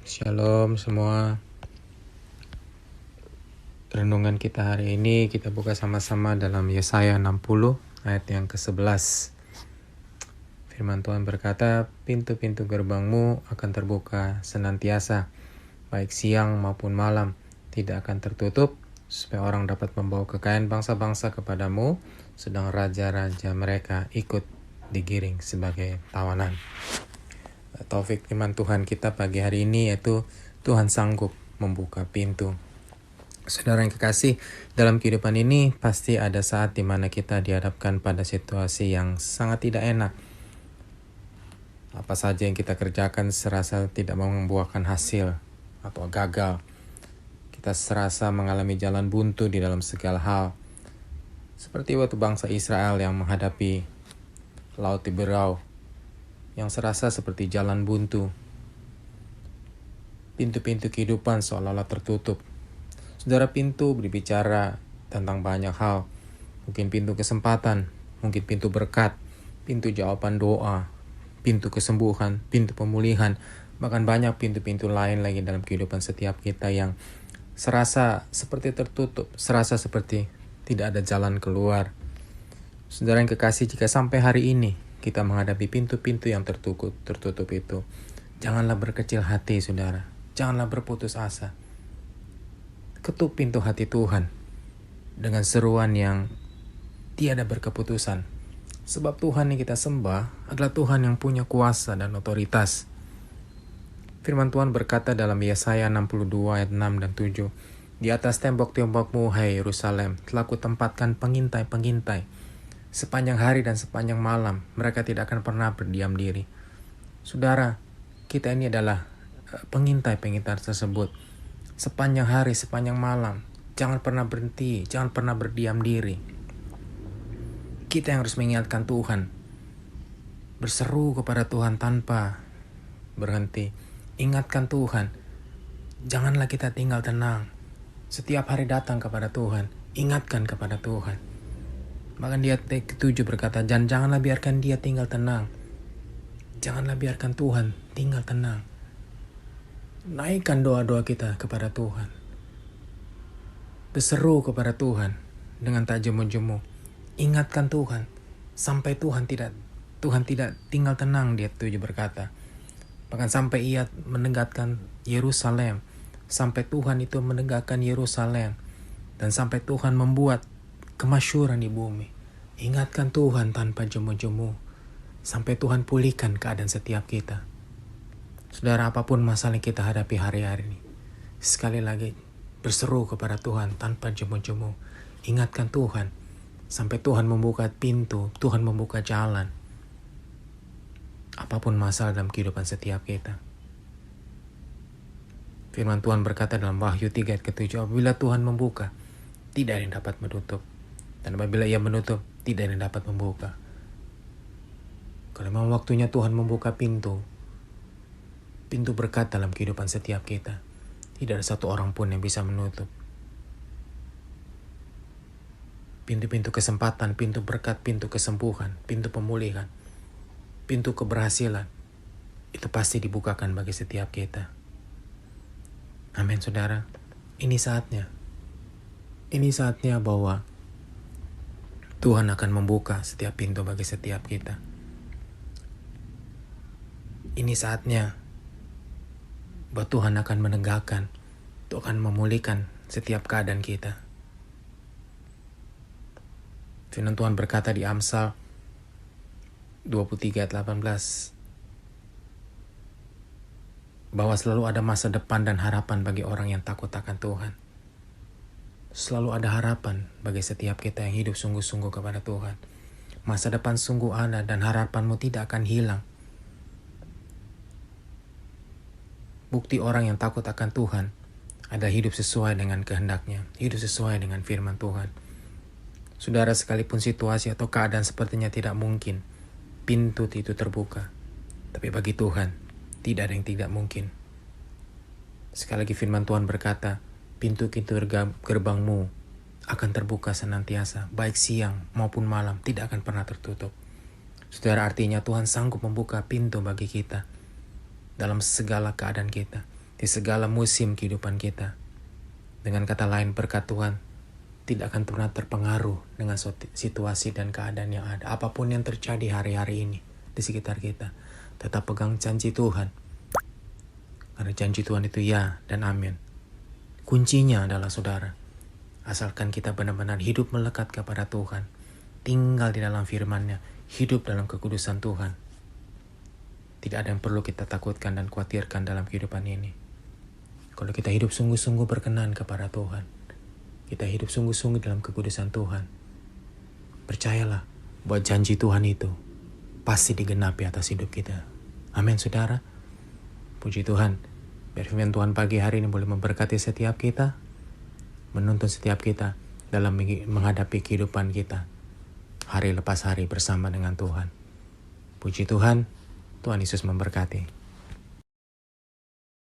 Shalom semua. Renungan kita hari ini kita buka sama-sama dalam Yesaya 60 ayat yang ke-11. Firman Tuhan berkata, pintu-pintu gerbangmu akan terbuka senantiasa, baik siang maupun malam, tidak akan tertutup, supaya orang dapat membawa kekayaan bangsa-bangsa kepadamu, sedang raja-raja mereka ikut digiring sebagai tawanan. Taufik iman Tuhan kita pagi hari ini yaitu Tuhan sanggup membuka pintu. Saudara yang kekasih, dalam kehidupan ini pasti ada saat di mana kita dihadapkan pada situasi yang sangat tidak enak. Apa saja yang kita kerjakan serasa tidak membuahkan hasil atau gagal. Kita serasa mengalami jalan buntu di dalam segala hal. Seperti waktu bangsa Israel yang menghadapi Laut Tiberau, yang serasa seperti jalan buntu. Pintu-pintu kehidupan seolah-olah tertutup. Saudara, pintu berbicara tentang banyak hal. Mungkin pintu kesempatan, mungkin pintu berkat, pintu jawaban doa, pintu kesembuhan, pintu pemulihan, bahkan banyak pintu-pintu lain lagi dalam kehidupan setiap kita yang serasa seperti tertutup, serasa seperti tidak ada jalan keluar. Saudara yang kekasih, jika sampai hari ini kita menghadapi pintu-pintu yang tertutup itu, janganlah berkecil hati, saudara. Janganlah berputus asa. Ketuk pintu hati Tuhan dengan seruan yang tiada berkeputusan. Sebab Tuhan yang kita sembah adalah Tuhan yang punya kuasa dan otoritas. Firman Tuhan berkata dalam Yesaya 62 ayat 6 dan 7, di atas tembok-tembokmu, hai Yerusalem, telah kutempatkan pengintai-pengintai. Sepanjang hari dan sepanjang malam, mereka tidak akan pernah berdiam diri. Saudara, kita ini adalah pengintai-pengintai tersebut. Sepanjang hari, sepanjang malam, jangan pernah berhenti, jangan pernah berdiam diri. Kita yang harus mengingatkan Tuhan, berseru kepada Tuhan tanpa berhenti. Ingatkan Tuhan, janganlah kita tinggal tenang. Setiap hari datang kepada Tuhan, ingatkan kepada Tuhan. Bahkan di ayat ke-7 berkata, janganlah biarkan dia tinggal tenang. Janganlah biarkan Tuhan tinggal tenang. Naikkan doa-doa kita kepada Tuhan. Berseru kepada Tuhan dengan tak jemu-jemu. Ingatkan Tuhan sampai Tuhan tidak tinggal tenang, di ayat 7 berkata. Bahkan sampai ia menegakkan Yerusalem. Sampai Tuhan itu menegakkan Yerusalem. Dan sampai Tuhan membuat kemasyhuran di bumi. Ingatkan Tuhan tanpa jemu-jemu sampai Tuhan pulihkan keadaan setiap kita. Saudara, apapun masalah yang kita hadapi hari-hari ini, sekali lagi berseru kepada Tuhan tanpa jemu-jemu. Ingatkan Tuhan sampai Tuhan membuka pintu, Tuhan membuka jalan. Apapun masalah dalam kehidupan setiap kita. Firman Tuhan berkata dalam Wahyu 3 ayat ke-7, apabila Tuhan membuka, tidak ada yang dapat menutup. Dan apabila ia menutup, tidak ada yang dapat membuka. Kalau memang waktunya Tuhan membuka pintu berkat dalam kehidupan setiap kita, tidak ada satu orang pun yang bisa menutup. Pintu-pintu kesempatan, pintu berkat, pintu kesembuhan, pintu pemulihan, pintu keberhasilan, itu pasti dibukakan bagi setiap kita. Amin, saudara. Ini saatnya bahwa Tuhan akan membuka setiap pintu bagi setiap kita. Ini saatnya bahwa Tuhan akan menegakkan, Tuhan memulihkan setiap keadaan kita. Firman Tuhan berkata di Amsal 23 ayat 18, bahwa selalu ada masa depan dan harapan bagi orang yang takut akan Tuhan. Selalu ada harapan bagi setiap kita yang hidup sungguh-sungguh kepada Tuhan. Masa depan sungguh ada dan harapanmu tidak akan hilang. Bukti orang yang takut akan Tuhan adalah hidup sesuai dengan kehendak-Nya, hidup sesuai dengan firman Tuhan. Saudara, sekalipun situasi atau keadaan sepertinya tidak mungkin, pintu itu terbuka. Tapi bagi Tuhan, tidak ada yang tidak mungkin. Sekali lagi firman Tuhan berkata, pintu-pintu gerbangmu akan terbuka senantiasa, baik siang maupun malam, tidak akan pernah tertutup. Saudara, artinya Tuhan sanggup membuka pintu bagi kita dalam segala keadaan kita. di segala musim kehidupan kita. Dengan kata lain, berkat Tuhan tidak akan pernah terpengaruh dengan situasi dan keadaan yang ada. Apapun yang terjadi hari-hari ini di sekitar kita, tetap pegang janji Tuhan. Karena janji Tuhan itu ya dan amin. Kuncinya adalah saudara, asalkan kita benar-benar hidup melekat kepada Tuhan, tinggal di dalam firman-Nya, hidup dalam kekudusan Tuhan. Tidak ada yang perlu kita takutkan dan khawatirkan dalam kehidupan ini. Kalau kita hidup sungguh-sungguh berkenan kepada Tuhan, kita hidup sungguh-sungguh dalam kekudusan Tuhan, percayalah bahwa janji Tuhan itu pasti digenapi atas hidup kita. Amin saudara. Puji Tuhan, biar firman Tuhan pagi hari ini boleh memberkati setiap kita, menuntun setiap kita dalam menghadapi kehidupan kita hari lepas hari bersama dengan Tuhan. Puji Tuhan, Tuhan Yesus memberkati.